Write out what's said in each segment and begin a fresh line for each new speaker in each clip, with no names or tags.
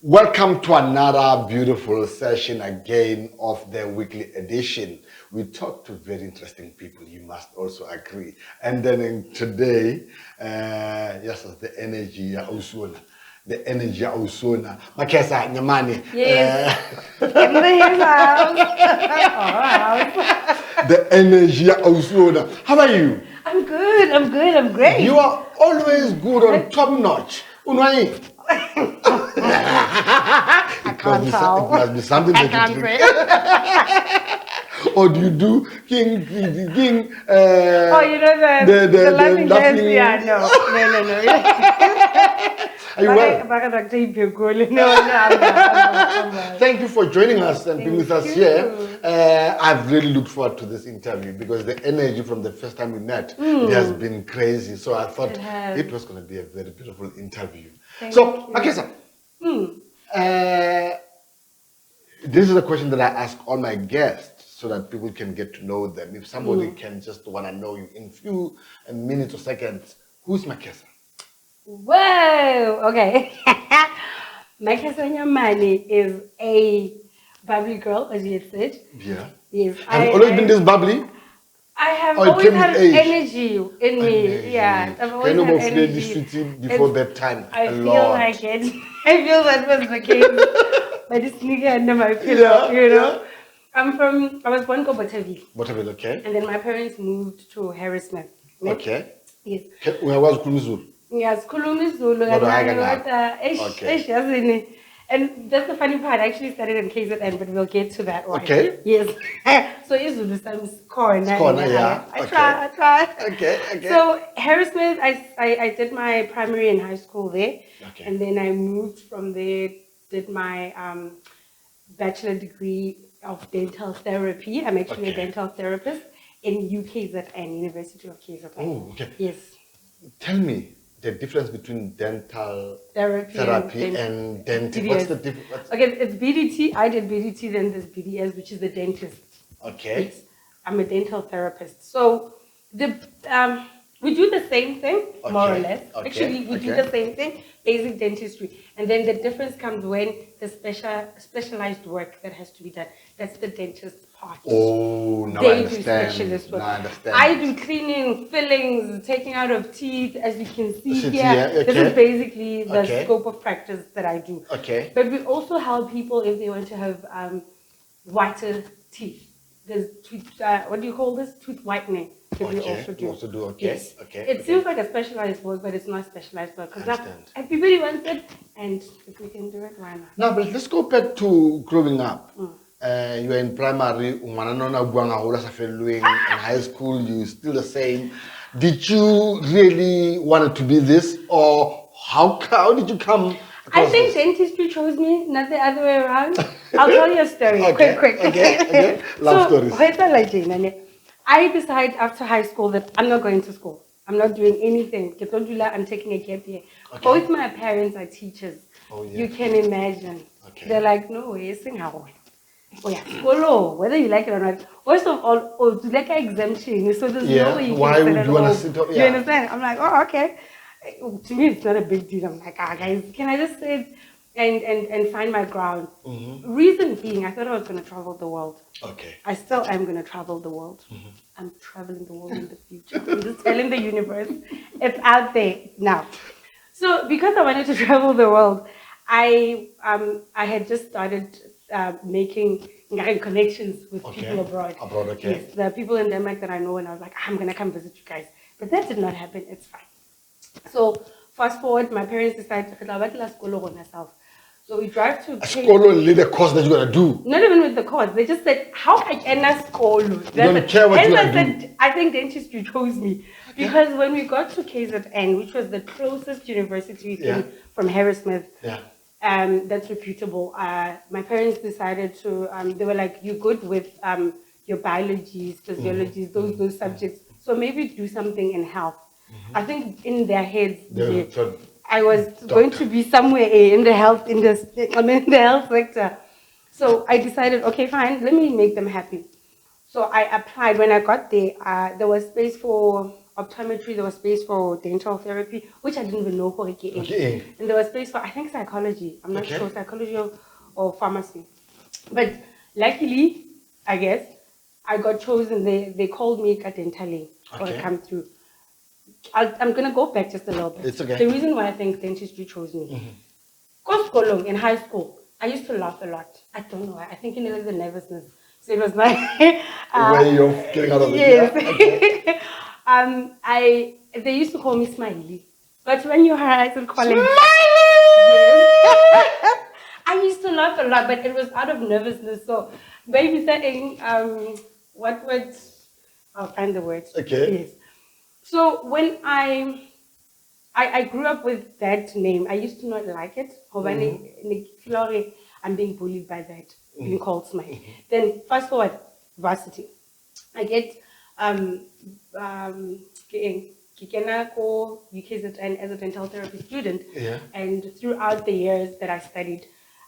Welcome to another beautiful session again of the weekly edition. We talk to very interesting people, you must also agree. And then today, yes, the energy ya usuna. The energy ya usuna. Makhesa Nyamane.
Yes. In the house.
The energy ya usuna. How are you?
I'm good. I'm great.
You are always good on top notch. Unwani?
I can't tell.
It must be something
I
that
can't
you
say.
Or do you do King?
Oh, you know the laughing dance? Yeah, no.
Are you well?
No.
Thank you for joining us and being with us
Thank
here.
you.
I've really looked forward to this interview because the energy from the first time we met, it has been crazy. So I thought it was going to be a very beautiful interview.
Thank
So,
you.
Makhesa, this is a question that I ask all my guests so that people can get to know them. If somebody can just want to know you in few minutes or seconds, who's Makhesa?
Whoa. Okay. Makhesa Nyamane is a bubbly girl, as you had said.
Yeah.
Yes.
Have you always been this bubbly?
I have
Oh, it
always
came with
had
age.
energy in me.
Energy.
Yeah, I've always
Can you
had
move
energy.
this city before bedtime?
I
a
feel
lot.
like it. I feel that was the case. But it's sneaker under my pillow,
Yeah,
you know. I was born in Botaville.
Botaville, okay.
And then my parents moved to Harrismith.
Okay.
Yes.
Where was Kulumizulu?
Yes, Kulumi Zulu.
What do I
And
got now?
okay. And that's the funny part. I actually studied in KZN, but we'll get to that one.
Okay.
Yes. So Izulu sounds corner.
Corner, yeah.
I try.
Okay.
So Harrismith, I did my primary and high school there.
Okay.
And then I moved from there, did my bachelor degree of dental therapy. I'm actually a dental therapist in UKZN, University of KZN.
Oh, okay.
Yes.
Tell me the difference between dental
Therapy
and dentist.
BDS.
What's the difference?
Okay, it's BDT. I did BDT, then there's BDS, which is the dentist.
Okay.
Yes, I'm a dental therapist. So we do the same thing, more or less.
Okay.
Actually, we do the same thing, basic dentistry. And then the difference comes when the specialized work that has to be done. That's the dentist part.
Oh, now I
They do
understand.
specialist work.
Now I understand.
I do cleaning, fillings, taking out of teeth, as you can see
Sit
here.
here, okay.
This is basically the
Okay.
scope of practice that I do.
Okay.
But we also help people if they want to have whiter teeth. There's tooth, what do you call this? Tooth whitening that we also do.
You also do, okay.
Yes.
Okay.
It seems like a specialized work, but it's not specialized work. Because
Understand.
everybody wants it, and if we can do it, why not?
Now, but let's go back to growing up. You were in primary, in high school, you still the same. Did you really want to be this, or how did you come?
I think dentistry chose me, not the other way around. I'll tell you a story, quick.
Okay. Love stories.
I decided after high school that I'm not going to school. I'm not doing anything. I'm taking a gap year.
Okay.
Both my parents are teachers.
Oh, yeah.
You can imagine.
Okay.
They're like, no, you're sing how. Oh yeah, school, whether you like it or not. First of all, to like an exemption, so there's no way you can
Why
sit
would
at
you want to
home.
sit up?
You understand? I'm like, oh, okay. To me, it's not a big deal. I'm like, guys, can I just sit and find my ground? Reason being, I thought I was going to travel the world.
Okay.
I still am going to travel the world. I'm traveling the world in the future. I'm just telling the universe, it's out there now. So because I wanted to travel the world, I had just started making connections with people abroad.
Abroad, okay.
Yes, there are people in Denmark that I know, and I was like, I'm going to come visit you guys. But that did not happen. It's fine. So fast forward, my parents decided to so we drive to
School lead the course that you're gonna do.
not even with the course. They just said, how I can school? You
don't care what you're gonna do.
I think dentistry chose me. Because when we got to KZN, which was the closest university from Harrismith, that's reputable, my parents decided to, they were like, you're good with your biologies, physiologies, those subjects. So maybe do something in health. I think in their heads, I was going to be somewhere in the health industry, in the health sector. So I decided, okay, fine, let me make them happy. So I applied. When I got there, there was space for optometry, there was space for dental therapy, which I didn't even know for okay. And there was space for, I think, psychology. I'm not sure, psychology or pharmacy. But luckily, I guess, I got chosen. They called me dentally or come through. I'm going to go back just a little bit.
It's okay.
The reason why I think dentistry chose me. In high school, I used to laugh a lot. I don't know why. I think it was the nervousness. So it was like
where you're getting out of the
yes. They used to call me Smiley. But when you heard I would call him Smiley, I used to laugh a lot, but it was out of nervousness. So babysitting, I'll find the words.
Okay.
Yes. So when I grew up with that name, I used to not like it. I'm being bullied by that, being called Smile. Then fast forward, varsity. I get UKZN as a dental therapy student.
Yeah.
And throughout the years that I studied,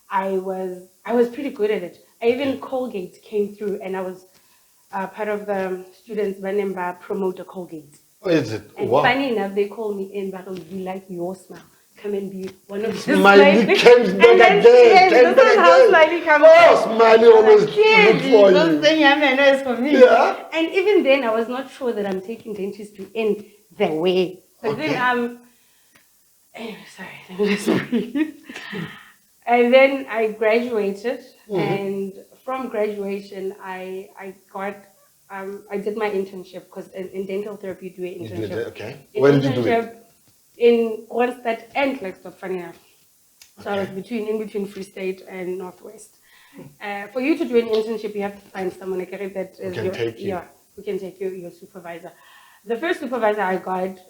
I was pretty good at it. Even Colgate came through, and I was part of the students when promoter Colgate.
Oh, is it?
And
wow.
Funny enough, they call me in, but we like your smile. Come and be one of the
Smiley comes back again.
This is how Smiley comes back.
Oh, Smiley always look for you.
Is for me.
Yeah.
And even then, I was not sure that I'm taking dentistry in the way. But then sorry. And then I graduated, and from graduation, I did my internship because in dental therapy you do an internship.
You did it, okay. Where did you do it?
In Kronstadt and Klerksdorp, funny enough. So I was in between Free State and Northwest. For you to do an internship, you have to find someone that is who can take you, your supervisor. The first supervisor I got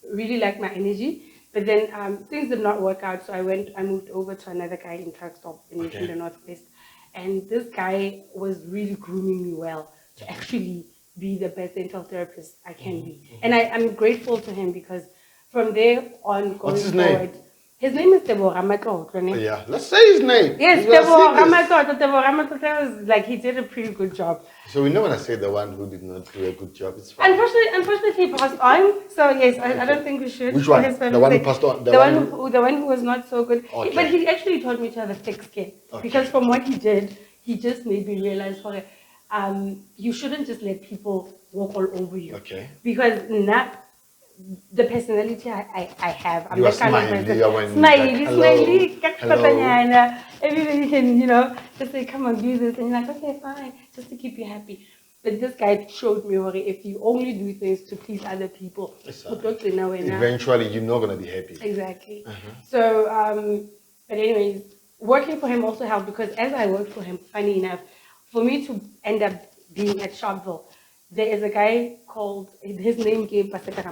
really liked my energy, but then things did not work out. So I moved over to another guy in Klerksdorp in the Northwest, and this guy was really grooming me well to actually be the best dental therapist I can be. And I'm grateful to him because from there on, going forward, his name is Deborah Ramatlotlo.
Yeah, let's say his name.
Yes, Deborah Ramatlotlo was like, he did a pretty good job.
So we know when I say the one who did not do a good job, it's fine.
Unfortunately, he passed on. So yes, I don't think we should.
Which one? The one who passed on?
The one who was not so good. Okay. But he actually taught me to have a thick skin. Because from what he did, he just made me realize, you shouldn't just let people walk all over you.
Okay.
Because the personality I have, I'm
the
kind of person. Smiley, everybody can, just say, come on, do this. And you're like, okay, fine, just to keep you happy. But this guy showed me, if you only do things to please other people,
eventually you're not going to be happy.
Exactly. So, but anyways, working for him also helped because as I worked for him, funny enough, for me to end up being at Sharpeville, there is a guy called, his name gave Paseka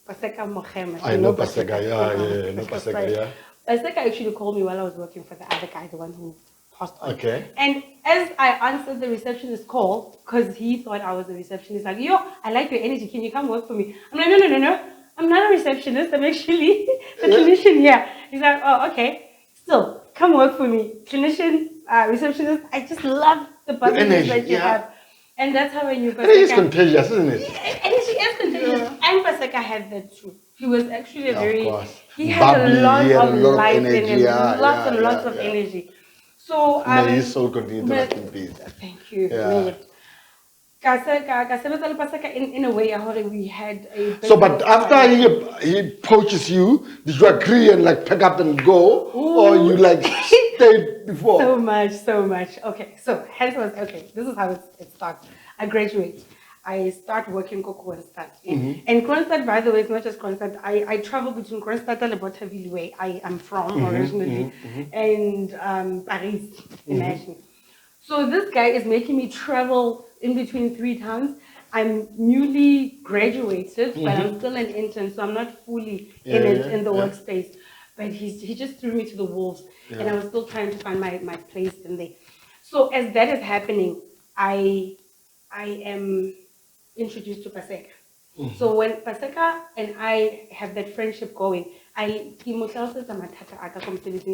Mokhema.
I know Paseka, yeah.
Paseka actually called me while I was working for the other guy, the one who passed on.
Okay.
And as I answered the receptionist's call, because he thought I was a receptionist, like, yo, I like your energy, can you come work for me? I'm like, no, I'm not a receptionist, I'm actually the clinician here. He's like, oh, okay, still, come work for me. Clinician, receptionist, I just love the positive that you have. And that's how I knew Paseka.
It is contagious, isn't it?
Energy is contagious. Yeah. And Paseka had that too. He was actually he had
bubbly,
a lot of life
energy,
in him, lots of energy. So,
may his soul continue to rest in peace.
Thank you. Paseka, in a way, we had a...
So, but after he poaches you, did you agree and pack up and go? Ooh. Or you stayed before?
So much. Okay, so this is how it starts. I graduate. I start working in Kronstadt. And Kronstadt, by the way, it's not just Kronstadt. I travel between Kronstadt and Bothaville, where I am from originally, and Paris, imagine. So this guy is making me travel in between 3 towns. I'm newly graduated, but I'm still an intern, so I'm not fully in the workspace. But he just threw me to the wolves, and I was still trying to find my place in there. So as that is happening, I am introduced to Paseka. So when Paseka and I have that friendship going, he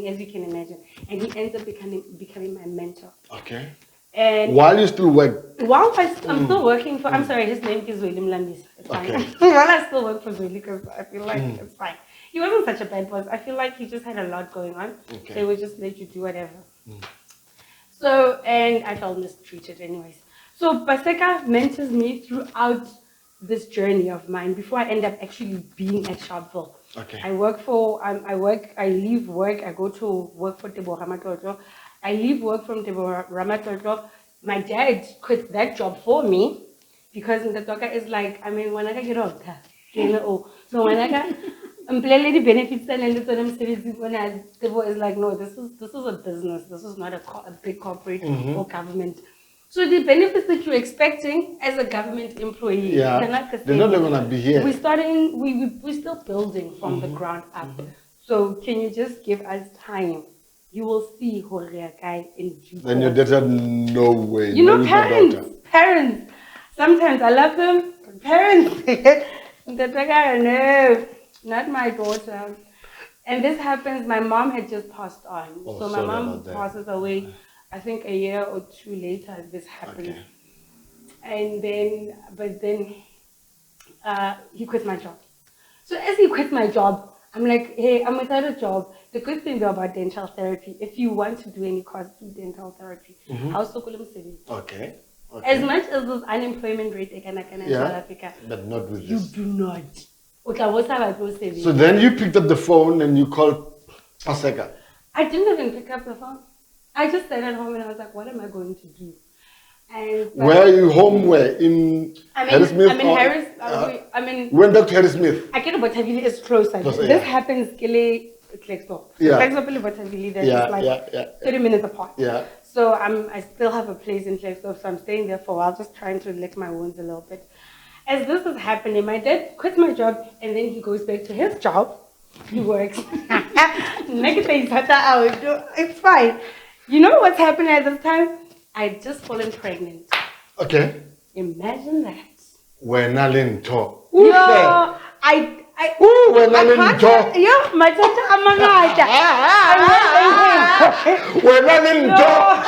as you can imagine, and he ends up becoming my mentor.
Okay.
And
while you still work?
while I'm still working for, I'm sorry, his name is William Lambis. It's fine.
Okay.
While I still work for Zweli, because I feel like it's fine. He wasn't such a bad boss. I feel like he just had a lot going on.
Okay.
They would just let you do whatever. So, and I felt mistreated anyways. So Paseka mentors me throughout this journey of mine before I end up actually being at Sharpeville.
Okay.
I leave work, I go to work for Tebo Ramatotlo. I leave work from Tebo Ramatotlo. My dad quit that job for me because the Toka is like, I mean, when I get off, so when I got the benefits and Tebo is like, no, this is a business. This is not a big corporate or government. So the benefits that you're expecting as a government employee,
they're not going to be here.
We're still building from the ground up. So can you just give us time? You will see guy in due
Then your dad said, no way.
You know, parents. Sometimes I love them. Parents. No, not my daughter. And this happens, my mom had just passed on. So my mom passes away. I think a year or two later, this happened. Okay. And then, but then he quit my job. So as he quit my job, I'm like, hey, I'm without a job. The good thing though about dental therapy, if you want to do any course, do dental therapy.
Okay.
As much as this unemployment rate in South Africa,
but not with
you
this.
do not. So
then you picked up the phone and you called Paseka.
I didn't even pick up the phone. I just stayed at home and I was like, what am I going to do? And
where are you home? Where? In Harrismith?
I'm in Harris.
Went back to Harrismith.
I get about Botavili is closer. This happens Klexdorp. Klexdorp and Botavili, they're just like 30 minutes apart.
Yeah.
So I still have a place in Klexdorp, so I'm staying there for a while, just trying to lick my wounds a little bit. As this is happening, my dad quits my job and then he goes back to his job. He works. It's fine. You know what's happening at this time? I just fallen pregnant.
Okay.
Imagine that.
When Alin talk.
When Alin talk. Yeah, my tata amangata.
When Alin talk.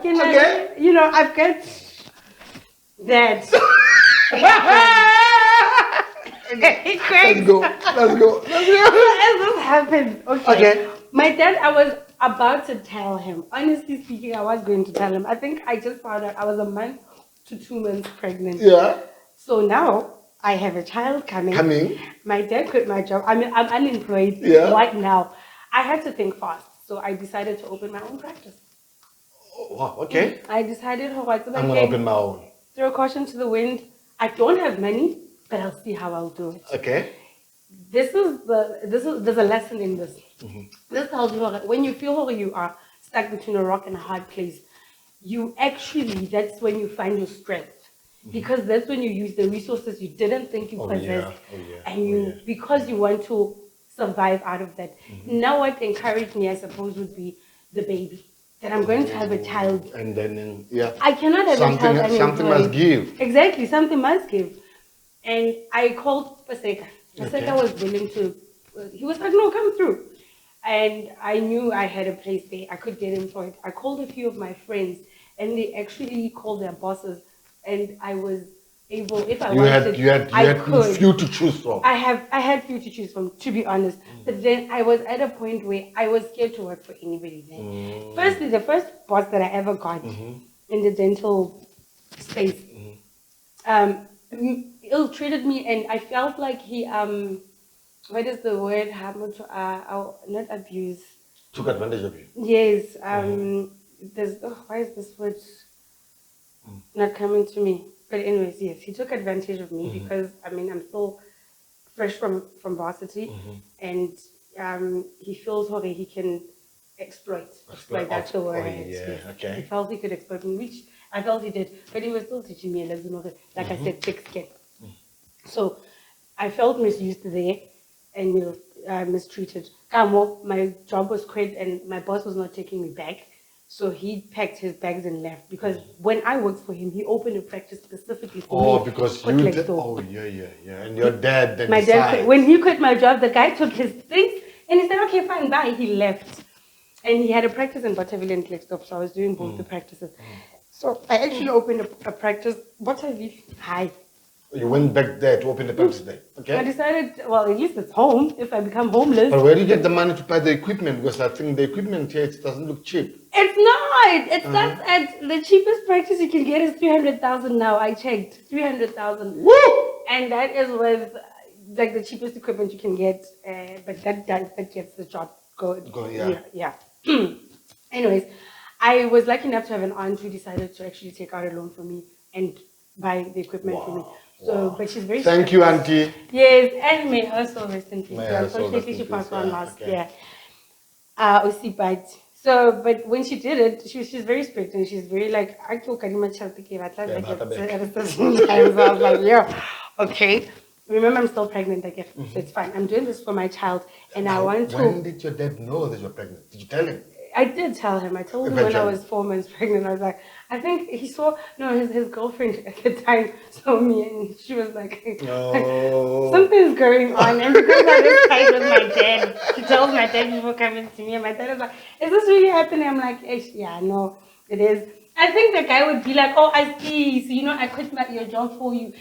Okay. You know, I've got that.
Let's go.
As this happens, okay. My dad, I was about to tell him. Honestly speaking, I was going to tell him. I think I just found out I was a month to 2 months pregnant.
Yeah.
So now I have a child coming. My dad quit my job. I mean, I'm unemployed right now. I had to think fast. So I decided to open my own practice.
Oh, wow, okay.
I decided, I'm
going to open my own.
Throw caution to the wind. I don't have money, but I'll see how I'll do it.
Okay.
There's a lesson in this. This tells you that when you feel you are stuck between a rock and a hard place, that's when you find your strength. Because that's when you use the resources you didn't think you possessed. Because you want to survive out of that. Now what encouraged me, I suppose, would be the baby. That I'm going to have a child.
And then,
I cannot have a child.
Something must give.
Exactly, something must give. And I called Paseka. Paseka was willing to, he was like, no, come through. And I knew I had a place there. I could get employed. I called a few of my friends and they actually called their bosses. And I was able, if I wanted, I could.
Few to choose from.
I had few to choose from, to be honest. But then I was at a point where I was scared to work for anybody then. Firstly, the first boss that I ever got in the dental space, ill-treated me, and I felt like he, what is the word? Not abuse.
Took advantage of you.
Yes. Why is this word not coming to me? But anyways, yes, he took advantage of me because, I mean, I'm still fresh from varsity, and he feels how he can exploit. That's the word.
Okay.
He felt he could exploit me, which I felt he did, but he was still teaching me a lesson, like I said, thick skin. So I felt misused there and mistreated. My job was quit and my boss was not taking me back. So he packed his bags and left because when I worked for him, he opened a practice specifically for me.
Oh, because you did. Oh, yeah. And your dad then
my dad, when he quit my job, the guy took his things And he said, okay, fine, bye. He left. And he had a practice in Bothaville and Klerksdorp, so I was doing both the practices. So I actually opened a practice, Bothaville. Hi.
You went back there to open the practice there. Okay.
I decided, well, at least it's home if I become homeless.
But where do you get the money to buy the equipment? Because I think the equipment here doesn't look cheap.
It's not. It starts at the cheapest practice you can get is 300,000 now. I checked 300,000.
Woo!
And that is with like the cheapest equipment you can get. But that gets the job going. Yeah. Anyways, I was lucky enough to have an aunt who decided to actually take out a loan for me and buy the equipment for me. So, but she's very.
Thank you, Auntie.
Yes, and may her soul rest in peace.
May her soul rest
Unfortunately,
in
she passed
peace,
on
yeah,
last
okay.
year. But so, but when she did it, she's very strict and she's very like, I told Karima Chaltiki, at a certain time. So I was like, yeah, okay. Remember, I'm still pregnant, I guess. So it's fine. I'm doing this for my child, and I want to.
When did your dad know that you were pregnant? Did you tell him?
I did tell him. I told him when I was 4 months pregnant. I was like, I think he saw, his girlfriend at the time saw me and she was like, something's going on. And because I was tight with my dad, she tells my dad before coming to me, and my dad is like, is this really happening? I'm like, yeah, no, it is. I think the guy would be like, oh, I see. So, I quit your job for you.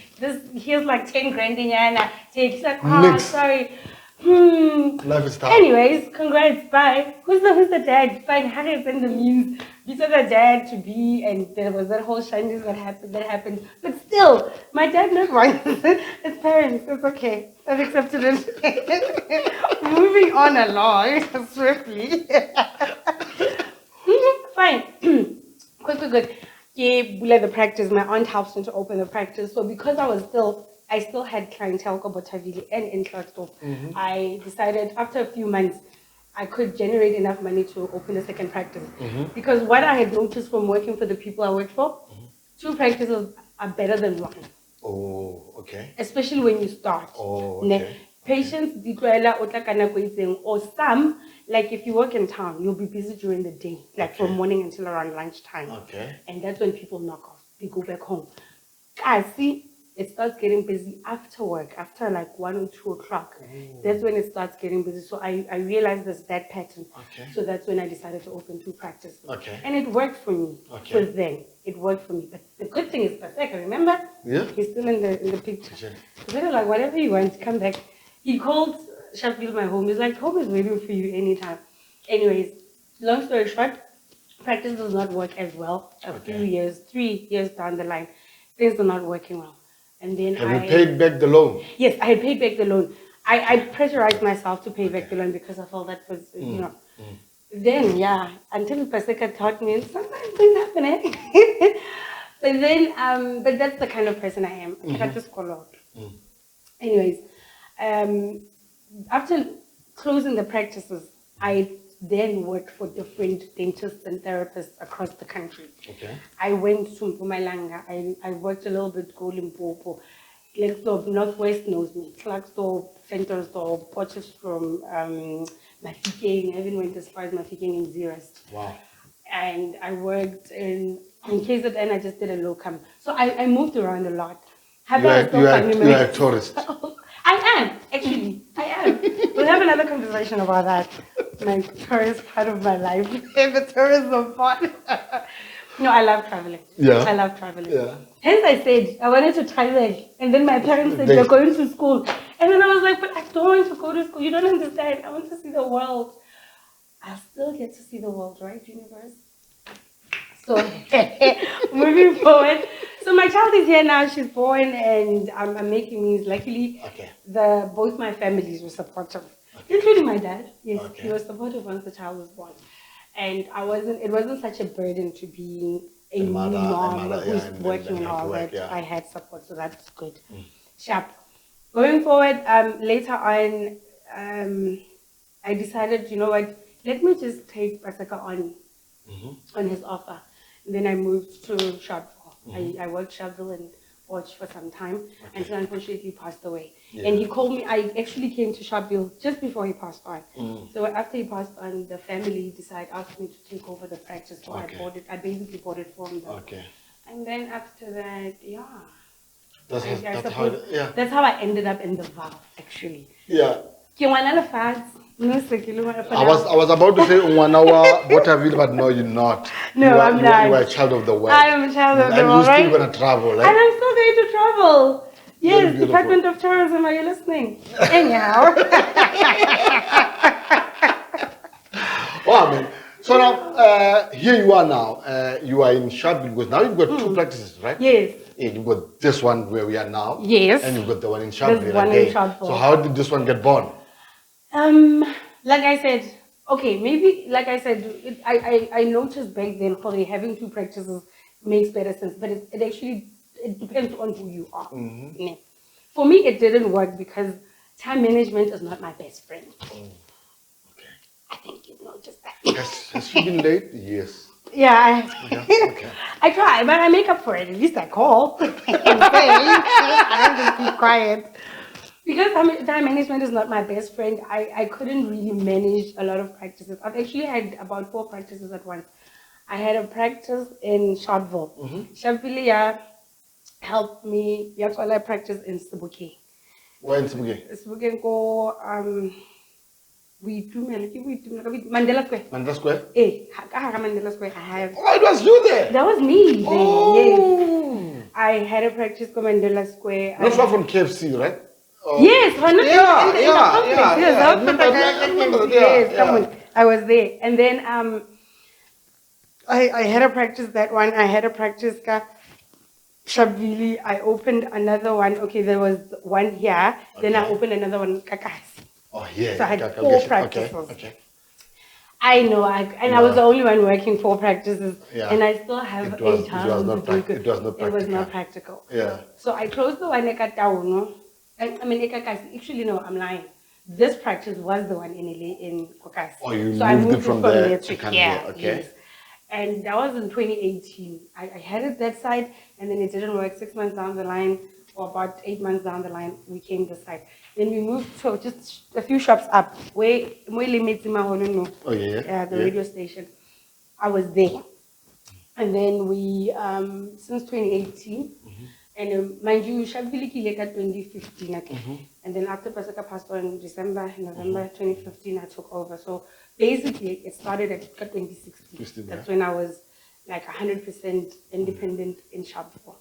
Here's like 10 grand in Yana. He's like, oh, sorry.
Life is tough.
Anyways, congrats, bye. Who's the dad? Fine, Harry's in the news. These are the dad to be, and there was that whole shindies that happened. But still, my dad not wrong. It's parents, it's okay. I've accepted it. Moving on along swiftly. Fine. Quick. Yeah, the practice. My aunt helps me to open the practice. So because I still had clientele in Bothaville and in Klerksdorp. I decided after a few months, I could generate enough money to open a second practice. Because what I had noticed from working for the people I worked for, 2 practices are better than 1.
Oh, okay.
Especially when you start.
Oh, okay.
Patients, or some, like if you work in town, you'll be busy during the day, like from morning until around lunchtime.
Okay.
And that's when people knock off. They go back home. I see. It starts getting busy after work, after like 1 or 2 o'clock. That's when it starts getting busy. So I realized there's that pattern. Okay. So that's when I decided to open 2 practices. Okay. And it worked for me. Okay. So then it worked for me. But the good thing is Paseka, remember? Yeah. He's still in the picture. Okay. So then like, whatever you want, come back. He called Sheffield my home. He's like, home is waiting for you anytime. Anyways, long story short, practice does not work as well. A few years, 3 years down the line, things are not working well. And then
Have you paid back the loan?
Yes, I had paid back the loan. I pressurized myself to pay back the loan because I felt that was, Then, until Paseka taught me, sometimes things happen, eh? But then, but that's the kind of person I am. I got this call out. Anyways, after closing the practices, I then worked for different dentists and therapists across the country. Okay. I went to Mpumalanga. I worked a little bit go Limpopo. Klerksdorp, Northwest knows me. Klerksdorp, Centersdorp, Potchefstroom, Mafikeng. I even went as far as Mafikeng in Zeerust. Wow. And I worked in KZN. I just did a locum. So I moved around a lot.
You are a tourist.
I am, actually. I am. We'll have another conversation about that. My tourist part of my life. The tourism part. No, I love traveling. Yeah. I love traveling. Yeah. Hence I said, I wanted to travel. And then my parents said, you're going to school. And then I was like, but I don't want to go to school. You don't understand. I want to see the world. I'll still get to see the world, right, universe? So, moving forward. So my child is here now. She's born, and I'm making means. Luckily, both my families were supportive, including my dad. Yes, he was supportive once the child was born, and it wasn't such a burden to be a mom who's working and all that. I had support, so that's good. Sharp. Going forward, later on, I decided, you know what? Let me just take Paseka on his offer. Then I moved to Sharpeville. I worked Sharpeville and watched for some time until unfortunately he passed away. Yeah. And he called me. I actually came to Sharpeville just before he passed on. So after he passed on, the family asked me to take over the practice. So I basically bought it from them. And then after that, that's how I ended up in the VAL, actually. Yeah. No, Sekilo,
I was about to say Unwanawa, Botaville, but no, you're not.
No, I'm not.
You are a child of the world.
I am a child of the
And
world,
you're still
right?
going to travel, right?
And I'm still going to travel.
Very
Yes,
beautiful.
Department of Tourism, are you listening? Anyhow.
Wow, man. So now, here you are now. You are in Sharpeville because now you've got two practices, right?
Yes.
Yeah, you've got this one where we are now.
Yes.
And you've got the one in Sharpeville
There's one
again.
in Sharpeville.
So how did this one get born?
Like I said, okay, maybe like I said, I noticed back then probably having two practices makes better sense, but it actually it depends on who you are. Yeah. For me, it didn't work because time management is not my best friend.
Oh, okay.
I think you noticed that.
Has she been late? Yes.
Yeah,
Okay.
I try, but I make up for it. At least I call and say, I don't just keep quiet. Because time management is not my best friend, I couldn't really manage a lot of practices. I've actually had about 4 practices at once. I had a practice in Sharpeville. Sharpeville helped me. That's all I practice in Sibuke.
Where in Sibuke?
Sibuke go we do Mandela Square.
Mandela Square?
Mandela Square. I have.
Oh, it was you there.
That was me.
Oh.
Yes. I had a practice for Mandela Square.
Not far from KFC, right?
Yes,
I remember.
Yes, come on. I was there. And then I had a practice that one. I had a practice Shabili. I opened another one. Okay, there was one here. Okay. Then I opened another one Kakasi.
Oh yeah.
So I had 4 practices.
Okay.
I know, I was the only one working 4 practices, and I still have 8 times.
It was not practical.
It was not practical.
Yeah.
So I closed the one at Town. I mean, actually, no, I'm lying. This practice was the one in Kokasi.
Oh, you
so
moved
I moved
it from
there
to
here.
Here. Okay.
Yes. And that was in 2018. I had it that side, and then it didn't work. 6 months down the line, or about 8 months down the line, we came this side. Then we moved to just a few shops up, where the radio station. I was there. And then we, since 2018, and mind you, Shabili Kileka 2015, and then after Pasaka passed on in November 2015, I took over. So basically, it started at 2016. That's when I was like 100% independent in Sharpeville.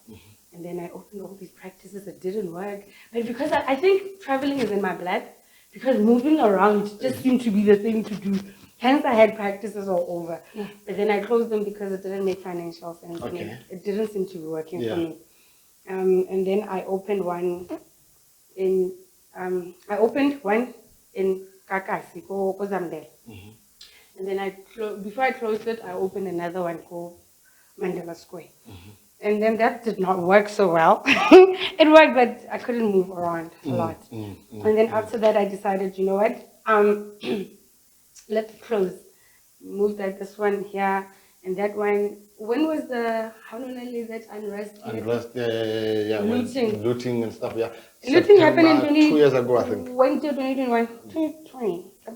And then I opened all these practices that didn't work. But because I think traveling is in my blood, because moving around just seemed to be the thing to do. Hence, I had practices all over. But then I closed them because it didn't make financial sense. Okay. It didn't seem to be working for me. And then I opened one in Kakasi, Kozamdel. And then before I closed it, I opened another one called Mandela Square. And then that did not work so well. It worked, but I couldn't move around a lot. And then after that, I decided, you know what? Let's close. Moved at this one here and that one. When was how do I leave that unrest?
Unrest, yeah. Looting and stuff, yeah.
Looting happened in
2 years ago, I think.
When till 2021? 2020.
I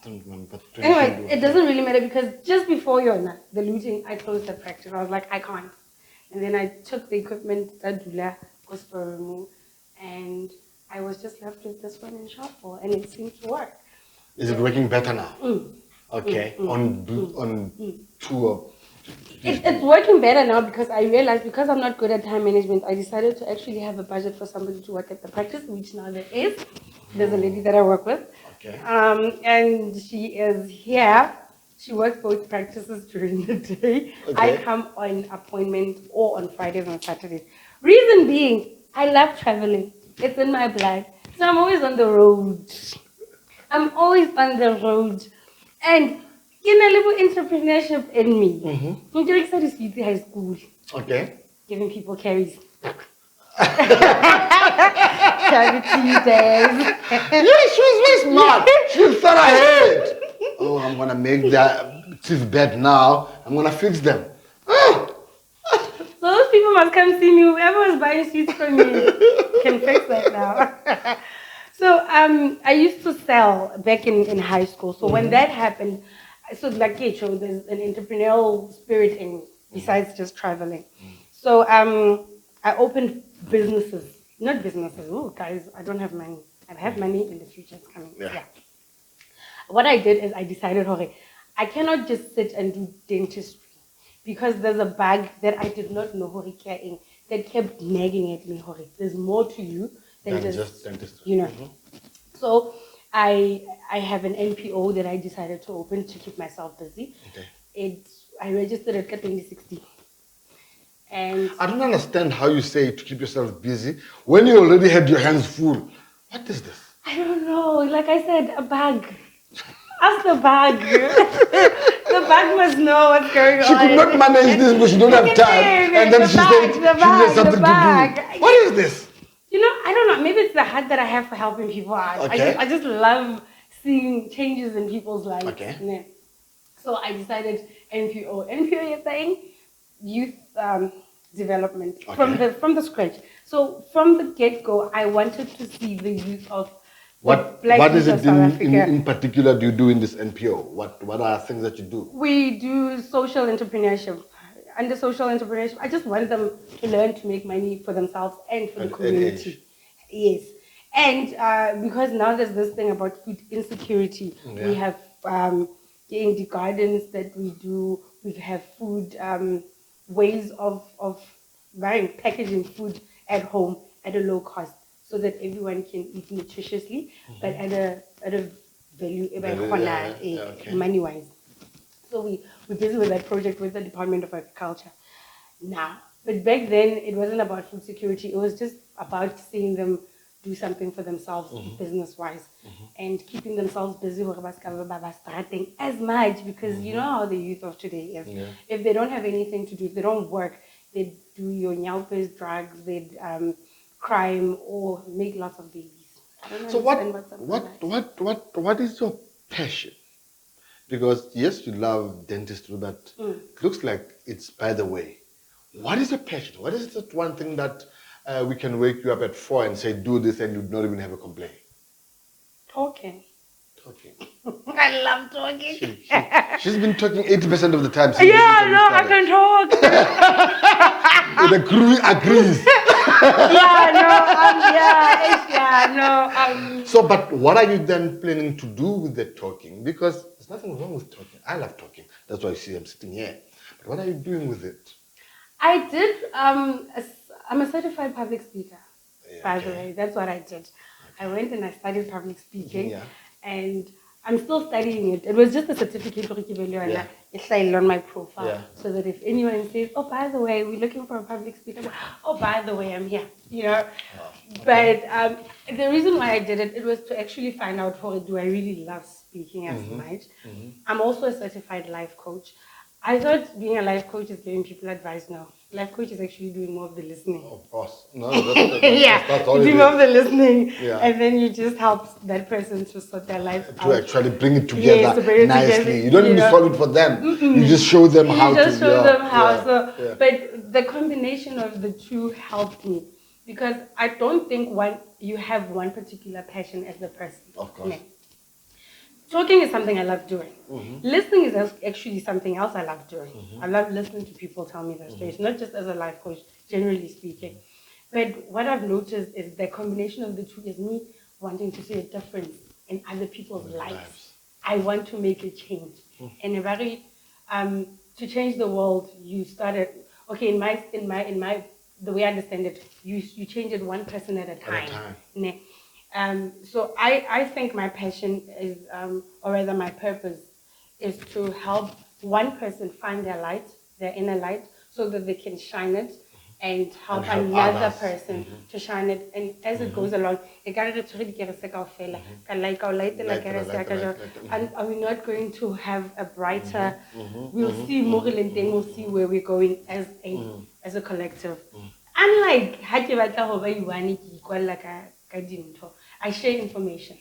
don't remember.
Anyway, it doesn't really matter because just before the looting, I closed the practice. I was like, I can't. And then I took the equipment, and I was just left with this one in Sharpeville, and it seemed to work.
Is it working better now? Okay. On tour.
It's working better now because I realized because I'm not good at time management, I decided to actually have a budget for somebody to work at the practice, which now there is. There's a lady that I work with.
Okay.
And she is here. She works both practices during the day. Okay. I come on appointment or on Fridays and Saturdays. Reason being, I love traveling. It's in my blood. So I'm always on the road. And a little entrepreneurship in me. I'm doing study high school.
Okay.
Giving people carries. Charity days.
Yeah, she was very smart. She thought ahead. Oh, I'm gonna make this bed now. I'm gonna fix them.
So those people must come see me. Whoever was buying sweets from me can fix that now. So I used to sell back in high school. So when that happened, so like there's an entrepreneurial spirit in me besides just traveling. So I opened businesses. Not businesses. Oh, guys, I don't have money. I have money in the future. It's coming. Yeah. what I did is I decided, okay, I cannot just sit and do dentistry because there's a bug that I did not know Hori in that kept nagging at me, Hori. There's more to you than just
dentistry.
you know. So I have an NPO that I decided to open to keep myself busy.
Okay.
I registered it in 2016. And
I don't understand how you say to keep yourself busy when you already had your hands full. What is this?
I don't know. Like I said, a bag. Ask the bag. The bag must know what's going on.
She could not manage this because she don't have time. And then she said she needs something to do. What is this?
You know, I don't know. Maybe it's the heart that I have for helping people out.
Okay.
I just love seeing changes in people's lives.
Okay.
Yeah. So I decided NPO. NPO, you're saying youth development from the scratch. So from the get go, I wanted to see the youth of
what is it in particular do you do in this NPO? What are things that you do?
We do social entrepreneurship. Under social entrepreneurship, I just want them to learn to make money for themselves and for the community. Yes. And because now there's this thing about food insecurity, we have in the gardens that we do, we have food ways of buying packaging food at home at a low cost so that everyone can eat nutritiously, but at a value money wise. So we're busy with that project with the Department of Agriculture now. But back then it wasn't about food security, it was just about seeing them do something for themselves business wise and keeping themselves busy as much because you know how the youth of today is. If they don't have anything to do, if they don't work, they do your nyalpes, drugs, they crime or make lots of babies.
So what is your passion? Because yes, you love dentistry, but it looks like it's by the way. What is your passion? What is that one thing that we can wake you up at 4 and say, do this, and you'd not even have a complaint?
Talking.
I
love talking.
She's been talking 80% of the time.
I can talk.
The crew agrees. So, but what are you then planning to do with the talking? Because there's nothing wrong with talking. I love talking. That's why you see I'm sitting here. But what are you doing with it?
I did. I'm a certified public speaker. By the way, that's what I did. I went and I studied public speaking, and I'm still studying it. It was just a certificate on my profile, so that if anyone says, "Oh, by the way, we're looking for a public speaker," oh, by the way, I'm here. You know. But the reason why I did it, it was to actually find out, do I really love speaking as much? I'm also a certified life coach. I thought being a life coach is giving people advice. No, life coach is actually doing more of the listening.
Of course. No, that's all
doing more of the listening. And then you just help that person to sort their life out.
To actually bring it together nicely. You don't even solve it for them. You just show them how to. You just show them how.
But the combination of the two helped me. Because I don't think you have one particular passion as a person.
Of course.
Talking is something I love doing. Listening is actually something else I love doing. I love listening to people tell me their stories, not just as a life coach, generally speaking. But what I've noticed is the combination of the two is me wanting to see a difference in other people's lives. I want to make a change. And to change the world, you started, in my the way I understand it, you change it one person at a time. So I think my passion is, or rather my purpose, is to help one person find their light, their inner light, so that they can shine it and help another person to shine it. And as it goes along, and are we not going to have a brighter, we'll see more than we'll see where we're going as a collective. Unlike I share information.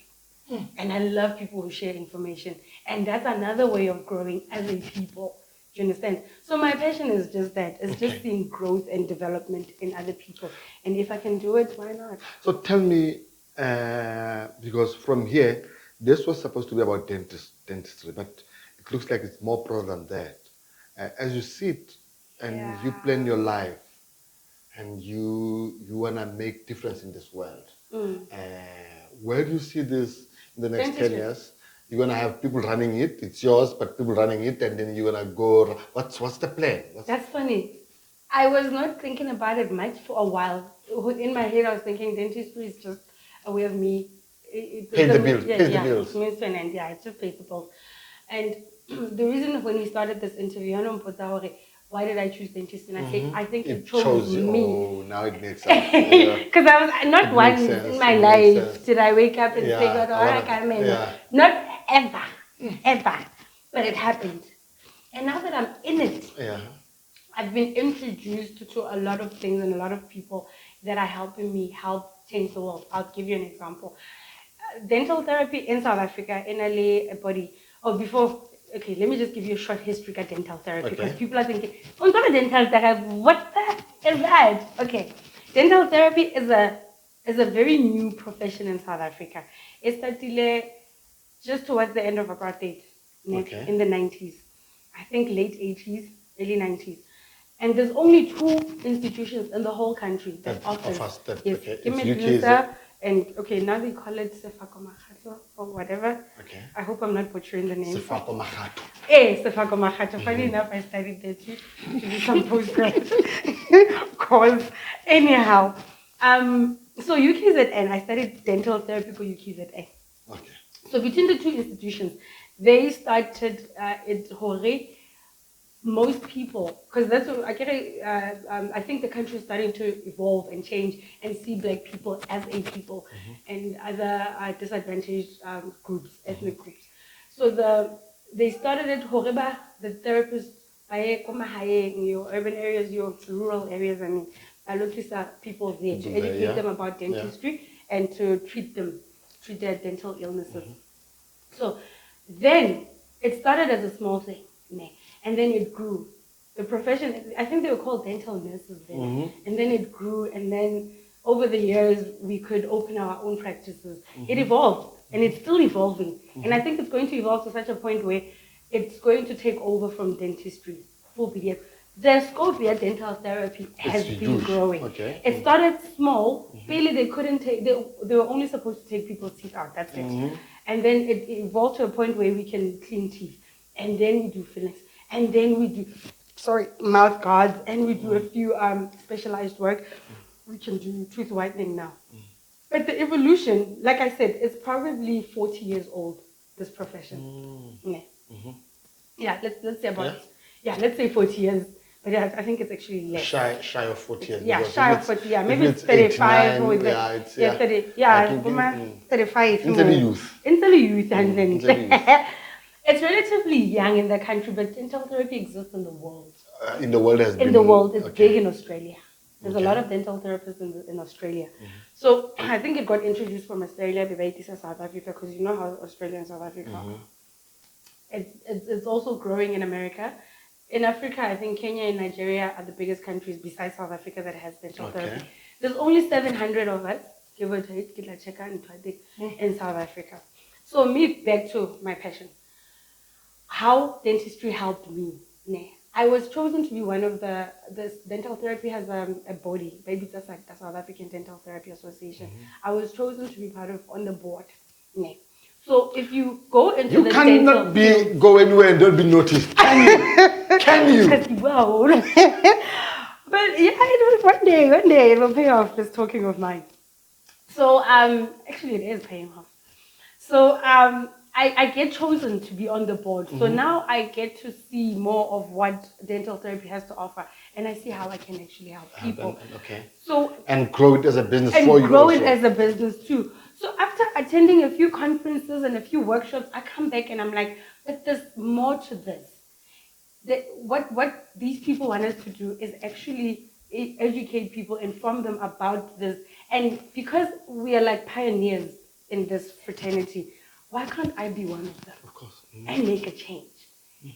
And I love people who share information. And that's another way of growing as a people. Do you understand? So my passion is just that. It's just seeing growth and development in other people. And if I can do it, why not?
So tell me, because from here, this was supposed to be about dentistry, but it looks like it's more broad than that. As you sit and you plan your life, and you want to make difference in this world, where do you see this in the next 10 years? You're gonna have people running it. It's yours, but people running it, and then you're gonna go. What's the plan?
That's funny. I was not thinking about it much for a while. In my head, I was thinking dentistry is just a way of me.
Pay the bill.
Yeah,
Pay the
yeah.
bills.
It means to an end. Yeah, it just pays the bills. And the reason when we started this interview, I know why did I choose dentistry? And I said, I think it chose me.
Oh, now it makes sense.
Because I was not once in my life did I wake up and say, God, I can't remember. Not ever, ever. But it happened. And now that I'm in it, I've been introduced to a lot of things and a lot of people that are helping me help change the world. I'll give you an example. Dental therapy in South Africa, in a body, okay, let me just give you a short history of dental therapy, because people are thinking, oh, not a dental therapy, what the is that? Okay, dental therapy is a very new profession in South Africa. It started just towards the end of apartheid, in the 90s. I think late 80s, early 90s. And there's only 2 institutions in the whole country that offers that. Yes, UK's, and now they call it Sefako Makhato or whatever. Okay. I hope I'm not butchering the name. Sefako Makhato. Sefako Makhato. Funny enough, I studied there too to do some postgrad course. Anyhow, so UKZN, I studied dental therapy for UKZN. Okay. So between the 2 institutions, they started it Hore. Most people, because that's what I think the country is starting to evolve and change and see Black people as a people, and other disadvantaged groups, ethnic groups. So they started at Horeba, the therapists, in your urban areas, your rural areas, I look at people there to educate them about dentistry and to treat their dental illnesses. So then it started as a small thing. And then it grew. The profession, I think they were called dental nurses then. And then it grew, and then over the years, we could open our own practices. It evolved, and it's still evolving. And I think it's going to evolve to such a point where it's going to take over from dentistry, full BDS. The scope of dental therapy has been growing. Okay. It started small. Really, they couldn't take, they were only supposed to take people's teeth out, that's it. And then it evolved to a point where we can clean teeth. And then we do fillings. And then we do, mouth guards, and we do a few specialized work. We can do tooth whitening now. But the evolution, like I said, it's probably 40 years old, this profession. Yeah, let's say about, let's say 40 years. But yeah, I think it's actually less.
Shy of 40 years.
Yeah, shy of 40, maybe it's 35 or 30, 35.
Into the youth.
Into the youth, and then. It's relatively young in the country, but dental therapy exists in the world.
In the world
it's big in Australia. There's a lot of dental therapists in Australia. So I think it got introduced from Australia, to South Africa, because you know how Australia and South Africa are. It's also growing in America. In Africa, I think Kenya and Nigeria are the biggest countries besides South Africa that has dental therapy. There's only 700 of us, give or take, in South Africa. So back to my passion. How dentistry helped me. I was chosen to be one of the dental therapy has a body, maybe that's like the South African Dental Therapy Association. I was chosen to be part of on the board. So if you go into
the cannot go anywhere and don't be noticed. Can you? Can you?
Well, but yeah, it was one day it will pay off. This talking of mine. So actually it is paying off. So I get chosen to be on the board. So now I get to see more of what dental therapy has to offer. And I see how I can actually help people.
And grow it as a business
for you. And
grow
it as a business too. So after attending a few conferences and a few workshops, I come back and I'm like, but there's more to this. What these people want us to do is actually educate people, inform them about this. And because we are like pioneers in this fraternity, why can't I be one of them?
Of course.
And make a change?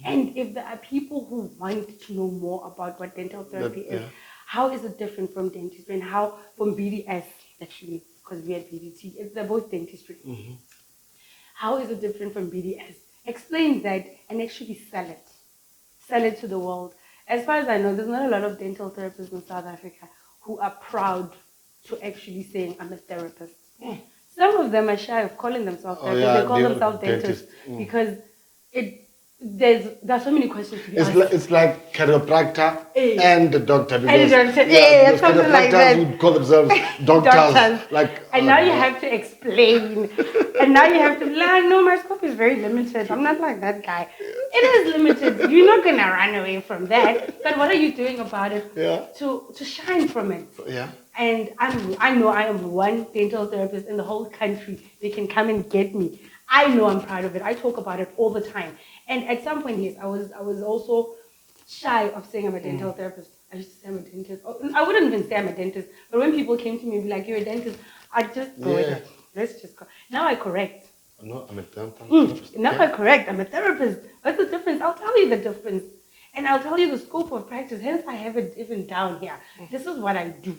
And if there are people who want to know more about what dental therapy is, how is it different from dentistry, and how from BDS, actually, because we are BDT, they're both dentistry. How is it different from BDS? Explain that and actually sell it. Sell it to the world. As far as I know, there's not a lot of dental therapists in South Africa who are proud to actually saying, I'm a therapist. Some of them are shy of calling themselves therapists.
yeah,
They call themselves dentists because there are so many questions to be asked.
It's like chiropractor and the doctor.
And the doctor, yeah, something like that.
Would call themselves doctors.
And now you have to explain. And now you have to, no, my scope is very limited. I'm not like that guy. It is limited. You're not going to run away from that. But what are you doing about it to shine from it?
Yeah.
And I know I am one dental therapist in the whole country. They can come and get me. I know I'm proud of it. I talk about it all the time. And at some point, yes, I was also shy of saying I'm a dental therapist. I used to say I'm a dentist. I wouldn't even say I'm a dentist. But when people came to me and be like, you're a dentist, I'd just go with it. Let's just go. Now I correct.
No, I'm a dental therapist.
Now I correct. I'm a therapist. What's the difference? I'll tell you the difference. And I'll tell you the scope of practice. Hence, I have it even down here. This is what I do.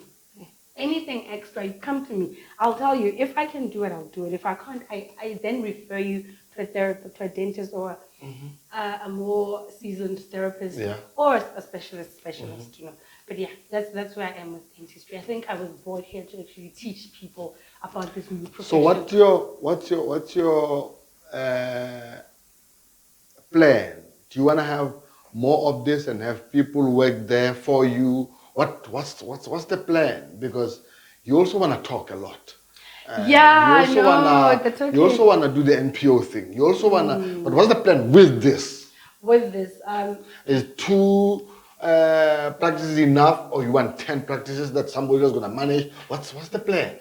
Anything extra, you come to me. I'll tell you. If I can do it, I'll do it. If I can't, I then refer you to a therapist, to a dentist, or a more seasoned therapist, or a specialist, you know. But yeah, that's where I am with dentistry. I think I was brought here to actually teach people about this new profession.
So what's your plan? Do you want to have more of this and have people work there for you? What's the plan? Because you also want to talk a lot. You also want to do the NPO thing. You also want to. But what's the plan with this?
With this,
is 2 practices enough, or you want 10 practices that somebody is going to manage? What's the plan?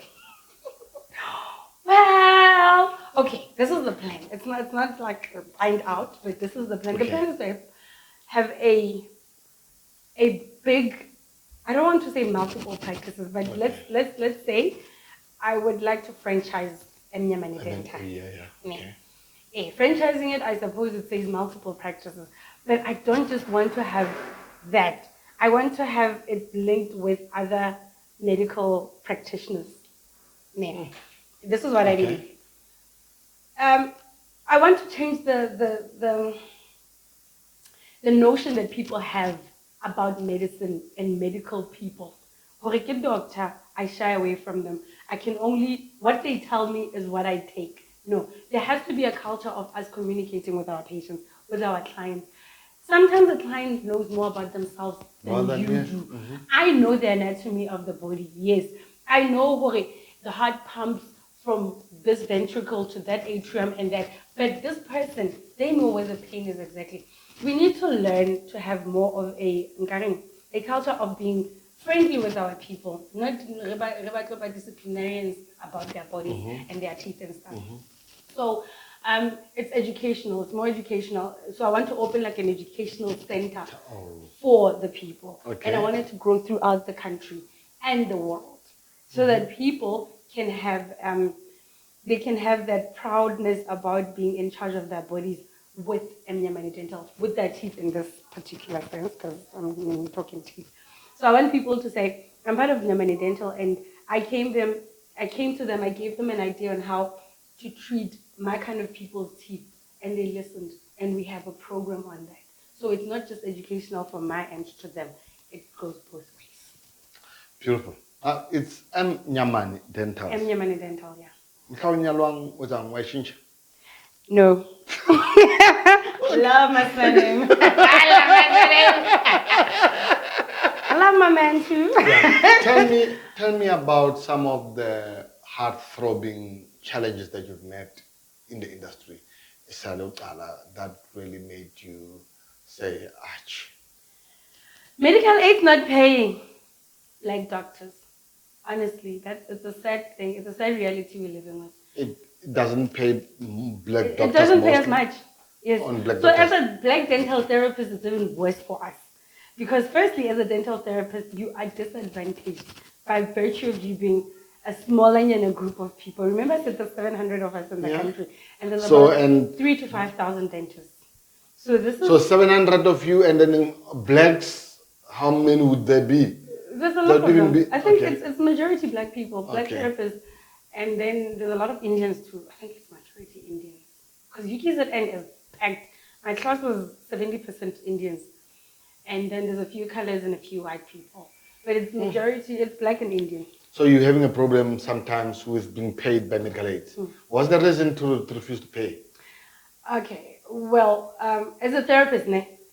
Well, okay, this is the plan. It's not like find out, but this is the plan. The plan is to have a big. I don't want to say multiple practices, but let's say I would like to franchise Nyamane Dental. Franchising it, I suppose it says multiple practices, but I don't just want to have that. I want to have it linked with other medical practitioners. This is what I mean. I want to change the notion that people have about medicine and medical people. Doctor, I shy away from them. What they tell me is what I take. No, there has to be a culture of us communicating with our patients, with our clients. Sometimes the client knows more about themselves than you do. I know the anatomy of the body, yes. I know the heart pumps from this ventricle to that atrium and that. But this person, they know where the pain is exactly. We need to learn to have more of a culture of being friendly with our people, not disciplinarians about their bodies and their teeth and stuff. So it's educational, it's more educational. So I want to open like an educational center for the people. And I want it to grow throughout the country and the world so that people can have that proudness about being in charge of their bodies with Nyamane Dental, with their teeth in this particular sense, because I'm talking teeth. So I want people to say, I'm part of Nyamane Dental, and I came to them, I gave them an idea on how to treat my kind of people's teeth, and they listened, and we have a program on that. So it's not just educational from my end to them, it goes both ways.
Beautiful. It's Nyamane Dental.
Nyamane Dental, yeah. No. Love my surname. I love my man too.
Tell me about some of the heart-throbbing challenges that you've met in the industry. That really made you say, "Ach."
Medical aid's not paying like doctors. Honestly, it's a sad thing. It's a sad reality we're living with.
It doesn't pay black doctors.
It doesn't pay as much. Yes.
So
as a black dental therapist, it's even worse for us. Because firstly, as a dental therapist, you are disadvantaged by virtue of you being a smaller in a group of people. Remember, I said there's 700 of us in the country, and there's about 3,000 to 5,000 dentists. So
700 of you, and then blacks, how many would there be?
There's a lot of them. I think it's majority black people, black therapists, and then there's a lot of Indians too. I think it's majority Indians. Because UKZN is packed. My class was 70% Indians. And then there's a few colors and a few white people. But it's majority, it's black and Indian.
So you're having a problem sometimes with being paid by medical aids. What's the reason to refuse to pay?
Okay, well, as a therapist,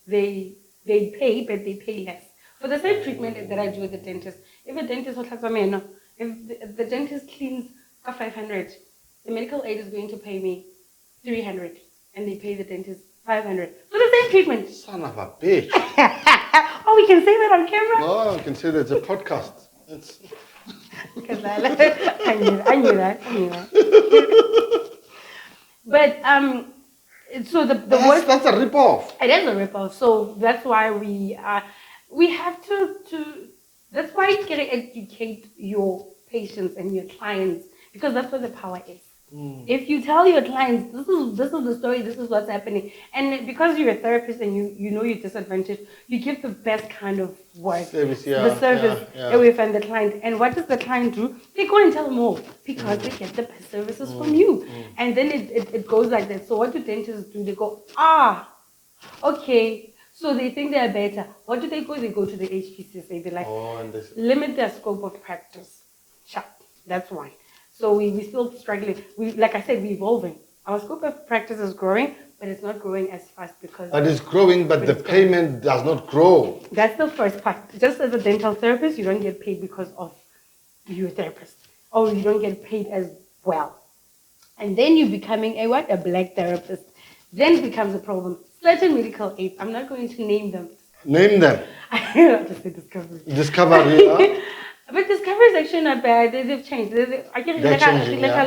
they pay, but they pay less for the same treatment that I do with the dentist. If a dentist, if the dentist cleans for 500, the medical aid is going to pay me 300, and they pay the dentist 500 for the same treatment.
Son of a bitch!
Oh, we can say that on camera.
No, I can say that it's a podcast.
Because I knew that. But so the worst.
That's a rip-off.
It is a rip-off. So that's why we have to that's why you gotta educate your patients and your clients, because that's where the power is. If you tell your clients this is the story, this is what's happening, and because you're a therapist and you know your disadvantage, you give the best kind of work,
service,
the service away from the client. And what does the client do? They go and tell more because they get the best services from you, and then it goes like that. So what do dentists do? They go, okay. So they think they're better. What do? They go to the HPCSA. They're like, limit their scope of practice. That's why. So we still struggling. Like I said, we're evolving. Our scope of practice is growing, but it's not growing as fast because...
But it's growing, but the payment does not grow.
That's the first part. Just as a dental therapist, you don't get paid because of you're a therapist. Or you don't get paid as well. And then you're becoming a black therapist. Then it becomes a problem. Certain medical aids, I'm not going to name them.
Name them.
I just say Discovery.
Discovery, yeah.
But Discovery is actually not bad. They've changed. I can
They're changing, yeah.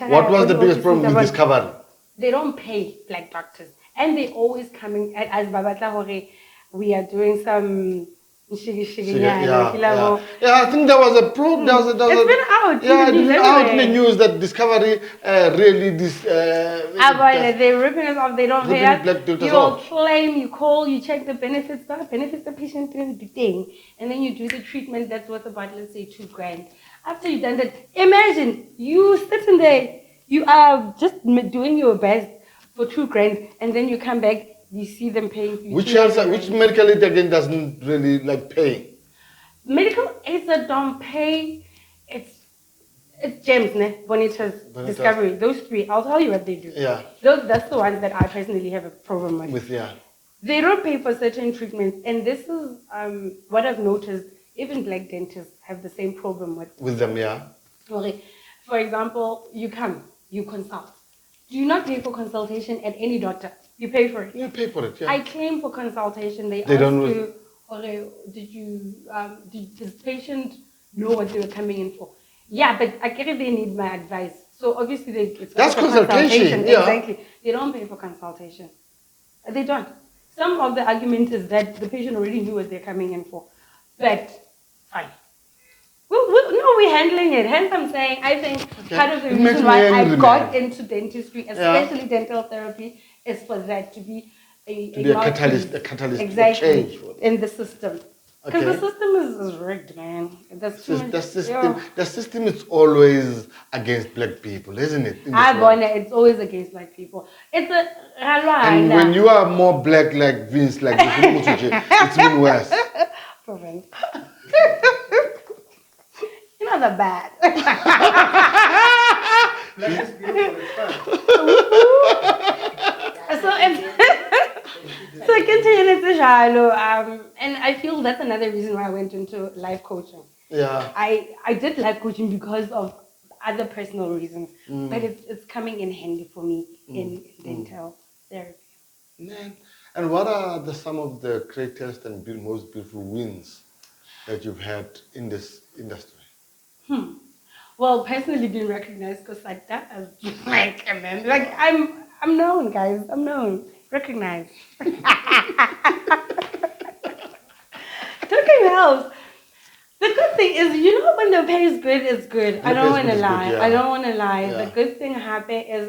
What was the biggest problem with Discovery?
They don't pay black doctors. And they always coming at us, Babatla Hore, we are doing some...
I think there was a probe.
It's been out.
Yeah, it's been out in the news that Discovery really
they're ripping us off. They don't pay us. You'll claim, you call, you check the benefits. The benefits the patient didn't do thing, and then you do the treatment that's worth about, let's say, $2,000. After you've done that, imagine you sitting there, you are just doing your best for $2,000, and then you come back. You see them paying.
Which medical aid again doesn't really pay?
Medical aids that don't pay, it's Gems, Bonitas, Discovery. Those three, I'll tell you what they do.
Yeah.
That's the ones that I personally have a problem with.
Yeah.
They don't pay for certain treatments, and this is what I've noticed. Even black dentists have the same problem with
them. Yeah.
Okay. For example, you come, you consult. Do you not pay for consultation at any doctor? You pay for it.
You pay for it, yeah.
I claim for consultation. They ask you, did this patient know what they were coming in for? Yeah, but I get it, they need my advice. So obviously
that's consultation. Yeah.
Exactly. They don't pay for consultation. They don't. Some of the argument is that the patient already knew what they're coming in for. But fine. We're handling it. Hence, I'm saying, I think part of the reason why I got into dentistry, especially dental therapy, is for that to be a
catalyst
exactly,
for change
in the system. Because the system is rigged, man.
The system is always against black people, isn't it?
It's always against black people. And
when you are more black like Vince, like it's even worse.
Prevent. You're not that bad.
That's beautiful. It's fun.
So continue, and I feel that's another reason why I went into life coaching.
Yeah.
I did life coaching because of other personal reasons, but it's coming in handy for me in dental therapy.
Man. And what are some of the greatest and most beautiful wins that you've had in this industry?
Well, personally being recognized, because like that as like a man, like I'm known, guys. I'm known, recognized. Talking helps. The good thing is, when the pay is good, it's good. I don't want to lie. I don't want to lie. Yeah. The good thing happen is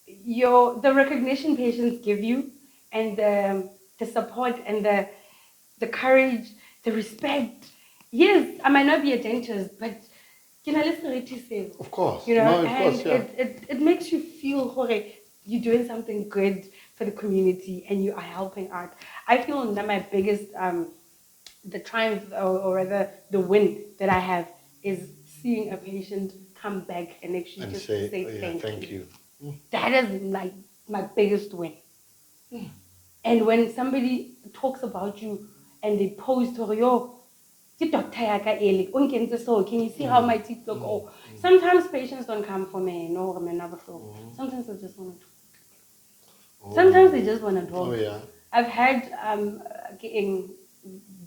the recognition patients give you, and the support and the courage, the respect. Yes, I might not be a dentist, but
of course.
It makes you feel you're doing something good for the community and you are helping out. I feel that my biggest the triumph or rather the win that I have is seeing a patient come back and actually
And
just
say,
say
oh, yeah,
thank you.
you.
That is like my biggest win. And when somebody talks about you and they post, oh, yo, ke doctor ya ka ele, o nkentse so, can you see how my teeth look? Oh, sometimes patients don't come for me, no, sometimes they just want to talk. Sometimes they just want to talk.
Oh, yeah.
I've had in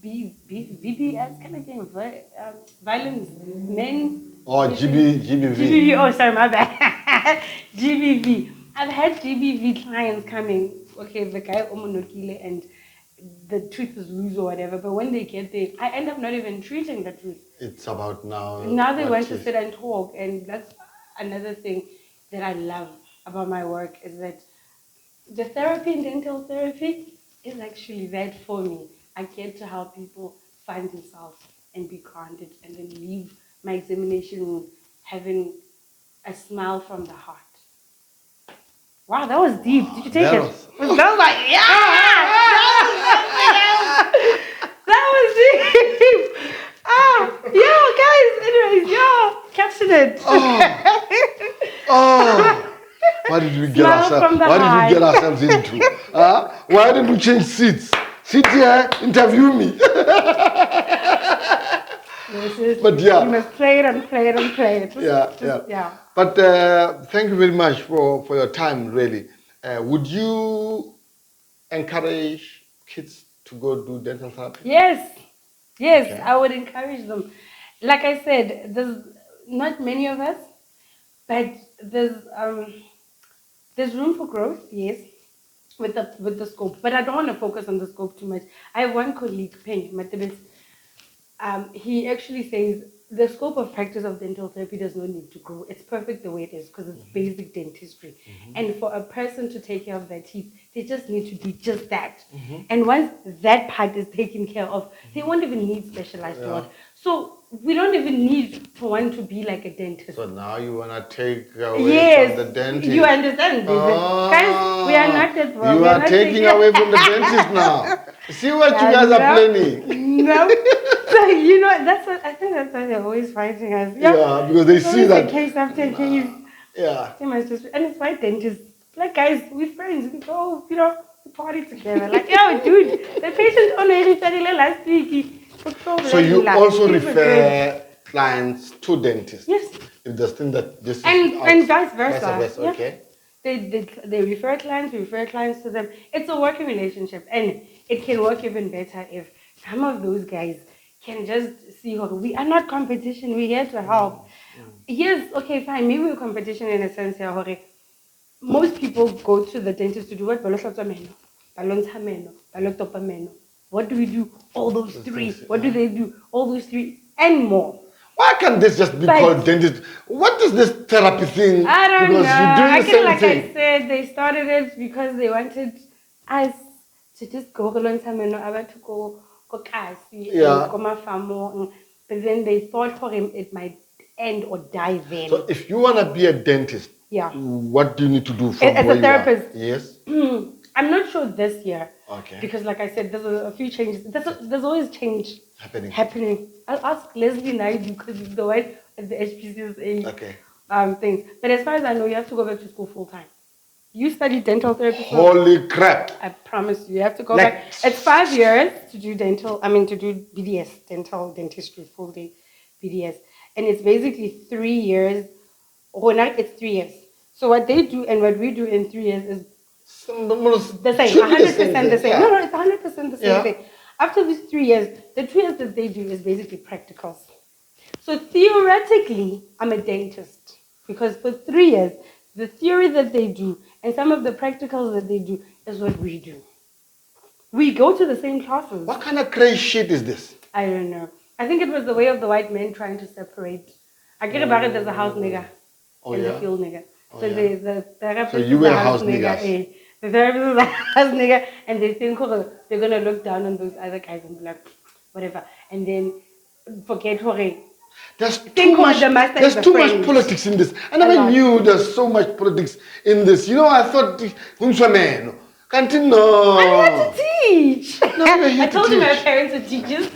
VBS kind of game, violence, men.
Oh, GBV.
GBV, oh, sorry, my bad. GBV. I've had GBV clients coming. Okay, the guy omonokile and the tooth is loose or whatever, but when they get there, I end up not even treating the tooth.
It's about now.
Now they want to sit and talk, and that's another thing that I love about my work is that the therapy in dental therapy is actually that for me. I get to help people find themselves and be grounded and then leave my examination room having a smile from the heart. Wow, that was deep. Did you take
that
it?
Was
that was like, yeah! That was deep! Guys, anyways, caption it.
Oh! What did we get ourselves? What did we get ourselves into? Why didn't we change seats? Sit here, interview me. But yeah,
you must play it and play it and play it.
Yeah. But thank you very much for your time. Really, would you encourage kids to go do dental therapy?
Yes,
Okay.
I would encourage them. Like I said, there's not many of us, but there's room for growth. Yes, with the scope. But I don't want to focus on the scope too much. I have one colleague, Penny Matibis. He actually says the scope of practice of dental therapy does not need to grow. It's perfect the way it is because it's basic dentistry. And for a person to take care of their teeth, they just need to do just that. And once that part is taken care of, they won't even need specialized work. So we don't even need to want to be like a dentist.
So now you want to take away from the dentist.
You understand? Guys, we are not that wrong.
You are taking away from the dentist now. See what you guys are planning.
No. So, you know, that's what I think that's why they're always fighting us.
Yeah, because they see that.
Case after case.
Yeah.
And it's why dentists, like, guys, we're friends. We go, we party together. Like, yo, dude, the patient already started last week.
So you also refer clients to dentists?
Yes.
If there's thing that this
and vice versa.
Yeah. Okay.
They refer clients, we refer clients to them. It's a working relationship, and it can work even better if some of those guys can just see, we are not competition, we're here to help. Yes, okay, fine, maybe we're competition in a sense here. Most people go to the dentist to do what? What do we do? All those three. What do they do? All those three and more.
Why can't this just be called dentist? What is this therapy thing?
I don't know.
I
said, they started it because they wanted us to just go to go kasi, but then they thought for him it might end or die then.
So if you want to be a dentist, what do you need to do
as a therapist?
Yes.
I'm not sure this year.
Okay.
Because like I said, there's a few changes. There's always change happening. I'll ask Leslie Naidu because he's the one at the HPCSA things. But as far as I know, you have to go back to school full time. You studied dental therapy.
Holy crap!
I promise you have to go back. It's 5 years to do to do BDS, dental dentistry, full day BDS. And it's basically 3 years, or not, it's 3 years. So what they do and what we do in 3 years is the same, 100% the same. No, it's 100% the same thing. After these 3 years, the 2 years that they do is basically practicals. So theoretically, I'm a dentist because for 3 years, the theory that they do and some of the practicals that they do is what we do. We go to the same classes.
What kind of crazy shit is this?
I don't know. I think it was the way of the white men trying to separate. I get about it as a house nigga and the field nigga. So the therapist
so you were a house nigga.
The therapist is a house nigga, and they think they're gonna look down on those other guys and be like, whatever, and then forget
There's too much politics in this. I never knew there's so much politics in this. You know, I thought
I'm here to teach.
we're here
I
to
told you my
teach.
parents are teachers.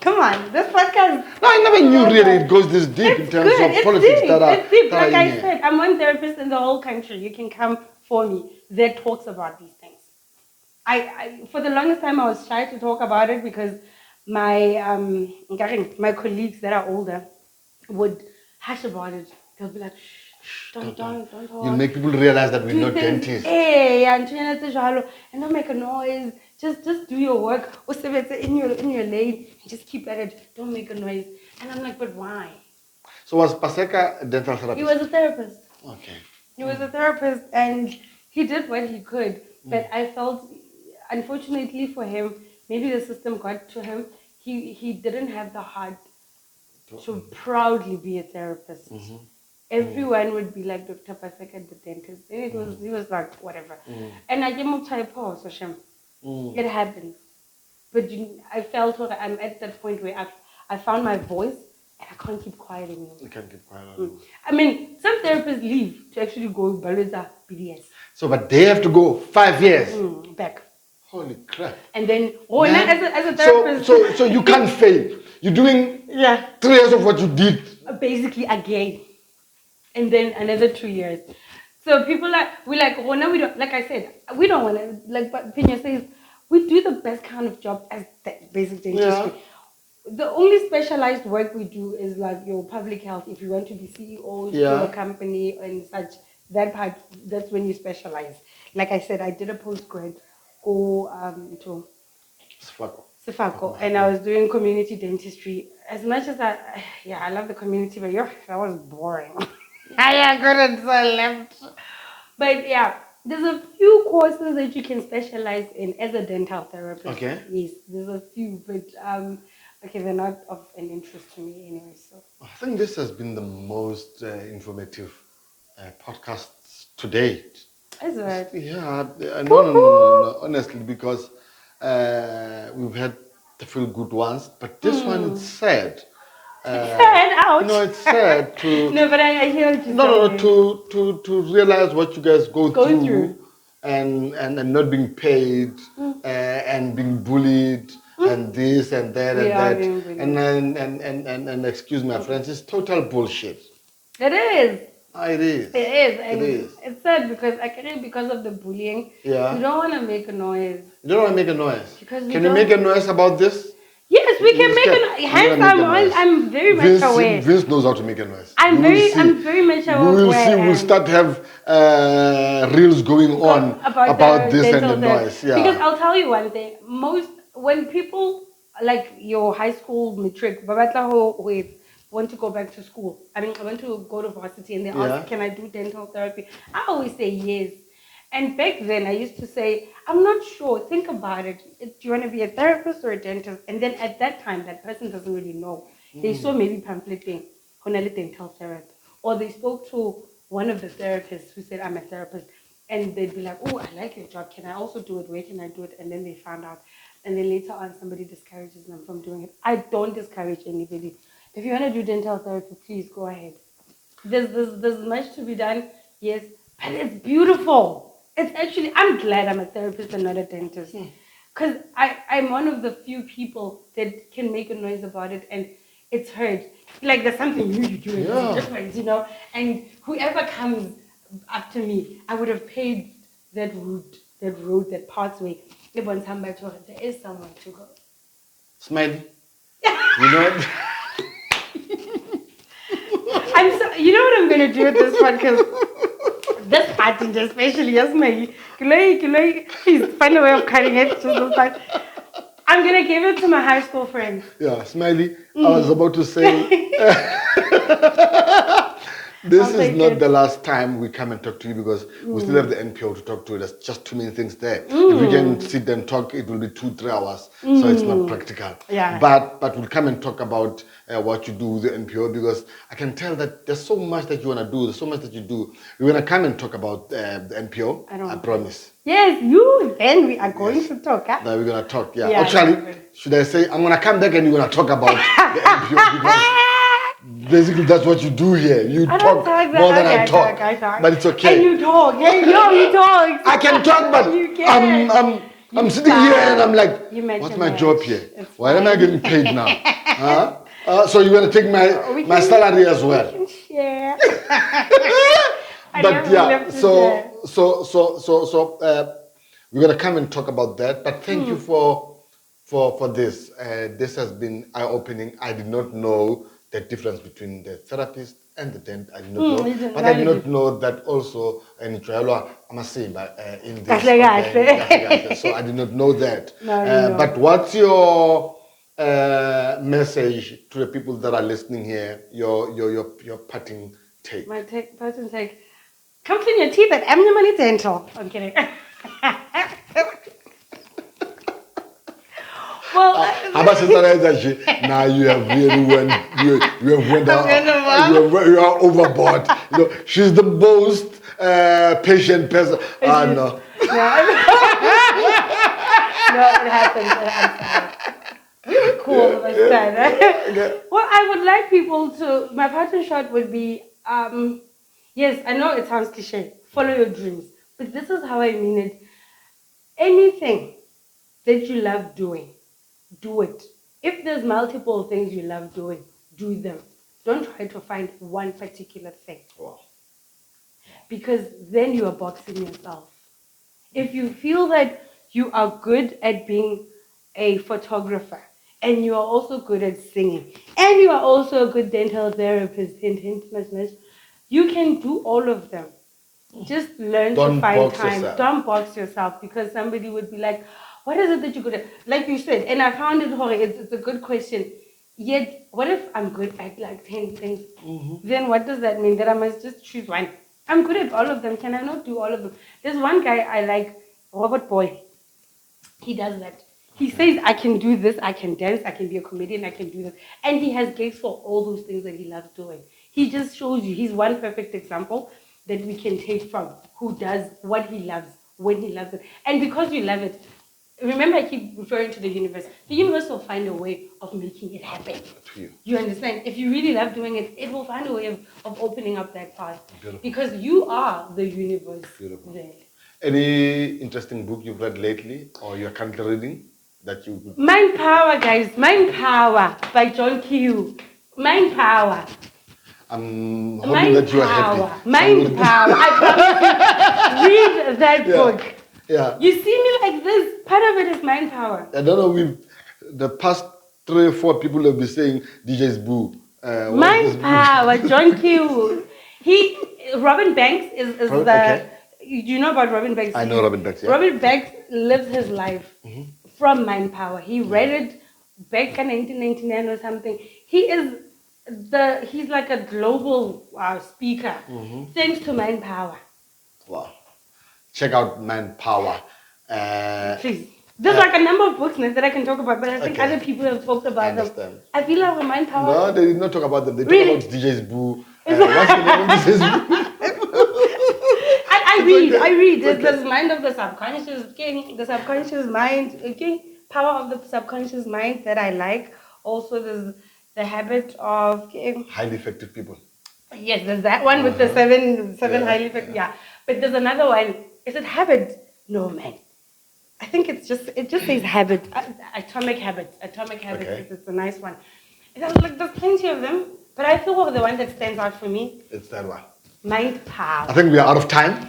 Come on, this podcast.
No, I never knew really it goes this deep in
It's
terms
good.
of
It's
politics
deep.
that are,
It's deep.
that are
Like
in
I
here.
said, I'm one therapist in the whole country. You can come for me that talks about these things. I for the longest time I was shy to talk about it because my colleagues that are older would hush about it. They'll be like, shh, don't talk.
You'll make people realize that we're
Do
not
things,
dentists.
and don't make a noise. Just do your work. Or in your lane and just keep at it. Don't make a noise. And I'm like, but why?
So was Paseka a dental
He
therapist?
was a therapist.
Okay.
He was a therapist and he did what he could. But I felt, unfortunately for him, maybe the system got to him. He didn't have the heart to proudly be a therapist. Everyone would be like Dr. Paseka, the dentist. And he was like, whatever. And I gave him type so Shem. It happens. But I felt I'm at that point where I found my voice and I can't keep quiet anymore.
You can't keep quiet.
I mean, some therapists leave to actually go Baleza BDS.
So, but they have to go 5 years.
Back.
Holy crap.
And then,
Man.
as a therapist.
So you can't fail. You're doing 3 years of what you did.
Basically again. And then another 2 years. So people we don't, like I said, we don't want to, like Pina says, we do the best kind of job as basic dentistry. The only specialized work we do is like your public health. If you want to be CEO of a company and such, that part, that's when you specialize. Like I said, I did a postgrad to Sifako, and I was doing community dentistry. As much as I love the community, but that was boring. I couldn't, so I left. But yeah, there's a few courses that you can specialize in as a dental therapist.
Okay.
Yes, there's a few, but they're not of an interest to me anyway. So
I think this has been the most informative podcast to date.
is it?
Yeah, no, honestly, because we've had the feel good ones, but this one is sad.
Sad, ouch.
No, it's sad to
No, but I hear what you're
no,
saying.
to realize what you guys go through. And not being paid and being bullied and this and that and that and excuse my French, it's total bullshit.
It is.
It is.
It is. And
It is.
it's sad because of the bullying.
Yeah.
You don't want to make a noise.
You don't want to make a noise.
Because we
Can you
don't-
make a noise about this?
Yes, we can
Vince
make
can-
a
we're
hence
gonna make a noise.
I'm very much
Vince,
aware.
Vince knows how to make a noise.
I'm
We will see.
very much aware.
We will
where
see.
I
We'll
am.
start to have reels going on about
the
this and the
dental therapy.
noise. Yeah.
Because I'll tell you one thing. When people like your high school matric, want to go back to school. I want to go to varsity and they ask, can I do dental therapy? I always say yes. And back then I used to say, I'm not sure. Think about it. Do you want to be a therapist or a dentist? And then at that time, that person doesn't really know. They saw maybe pamphleting, dental therapy. Or they spoke to one of the therapists who said, I'm a therapist. And they'd be like, oh, I like your job. Can I also do it? Where can I do it? And then they found out. And then later on, somebody discourages them from doing it. I don't discourage anybody. If you want to do dental therapy, please go ahead. There's much to be done, yes, but it's beautiful. It's actually, I'm glad I'm a therapist and not a dentist. Because I'm one of the few people that can make a noise about it and it's heard. Like there's something you do, it's different, And whoever comes after me, I would have paid that road, that pathway. There is somewhere to go.
Smiley. You know what?
You know what I'm gonna do with this one? Because this part, especially, yes, Maggie. Please find a way of cutting it. Just this part. I'm gonna give it to my high school friends.
Yeah, Smiley. I was about to say. This is not the last time we come and talk to you because we still have the NPO to talk to. There's just too many things there. If we can sit and talk, it will be 2-3 hours. So it's not practical.
Yeah.
But we'll come and talk about what you do with the NPO because I can tell that there's so much that you want to do. There's so much that you do. We're going to come and talk about the NPO. I promise.
Yes, then we are going to talk. Huh?
Now we're going to talk. Yeah. Actually, should I say, I'm going to come back and you're going to talk about the NPO because basically that's what you do here. You talk more than I talk. But it's okay.
And you talk. Hey, you talk.
I can talk, but
you can.
I'm sitting here and I'm like,
You met
what's
your
my
match.
job here?
It's
Why am I
fine.
getting paid now? Huh? So you're gonna take my salary as well?
We can share. I
But
never
yeah,
left it there.
so we're gonna come and talk about that. But thank you for this. This has been eye-opening. I did not know the difference between the therapist and the dentist. I did not know,
You didn't
but I did
know.
not know that also. And I'm saying, but in this,
Kahle kahle.
okay, so I did not know that.
No, no.
But what's your message to the people that are listening here? Your parting take.
My person's like, come clean your teeth at Amnimally Dental. I'm kidding. Well,
How about now you have really went you have went out, you are overboard. You know, she's the most patient person. No.
no, it happens. I'm sorry. Cool, that's fine. Well, I would like people to. My parting shot would be, yes, I know it sounds cliche. Follow your dreams, but this is how I mean it. Anything that you love doing, do it. If there's multiple things you love doing, do them. Don't try to find one particular thing.
Wow.
Because then you are boxing yourself. If you feel that you are good at being a photographer and you are also good at singing and you are also a good dental therapist, you can do all of them. Just learn
Don't
to find
box
time.
yourself.
Don't box yourself because somebody would be like, what is it that you're good at? Like you said, and I found it, Jorge, it's a good question. Yet, what if I'm good at like 10 things? Then what does that mean? That I must just choose one? I'm good at all of them. Can I not do all of them? There's one guy I like, Robert Boy. He does that. He says, I can do this, I can dance, I can be a comedian, I can do this. And he has gigs for all those things that he loves doing. He just shows you, he's one perfect example that we can take from who does what he loves, when he loves it. And because you love it, remember I keep referring to the universe. The universe will find a way of making it happen.
To you.
You understand? If you really love doing it, it will find a way of opening up that path.
Beautiful.
Because you are the universe.
Beautiful.
There.
Any interesting book you've read lately or you're currently reading that you could...
Mind Power, guys. Mind Power by John Q. Mind Power.
I'm hoping
Mind
that you are
Power.
happy.
Mind Power. I promise you. Read that book.
Yeah.
You see me like this. Part of it is Mind Power.
I don't know, the past 3 or 4 people have been saying DJ's Boo.
Mind Power, John Q. Robin Banks is the...
Okay.
You know about Robin Banks?
I know Robin Banks, yeah.
Robin Banks lives his life from Mind Power. He read it back in 1999 or something. He's like a global speaker thanks to Mind Power.
Wow. Check out Manpower.
Please. There's like a number of books that I can talk about, but I think
Okay.
other people have talked about them.
Understand.
I feel like Mind Power...
No, they did not talk about them. They
Really?
talk about DJ's Boo. What's the name of DJ's Boo?
I read. There's mind of the subconscious, okay? The subconscious mind, okay? Power of the subconscious mind that I like. Also, there's the habit of... Okay?
Highly effective people.
Yes, there's that one with the seven highly effective. Yeah. But there's another one. Is it habit? No, man. I think it just says habit. Atomic habits.
Okay.
It's a nice one. There's plenty of them, but I feel the one that stands out for me.
It's that one.
Mind Power.
I think we are out of time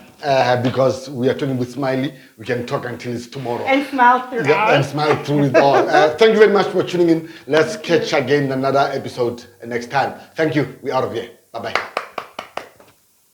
because we are talking with Smiley. We can talk until it's tomorrow.
And smile throughout.
Yeah, and smile through it all. Thank you very much for tuning in. Let's catch again another episode next time. Thank you. We're out of here. Bye-bye.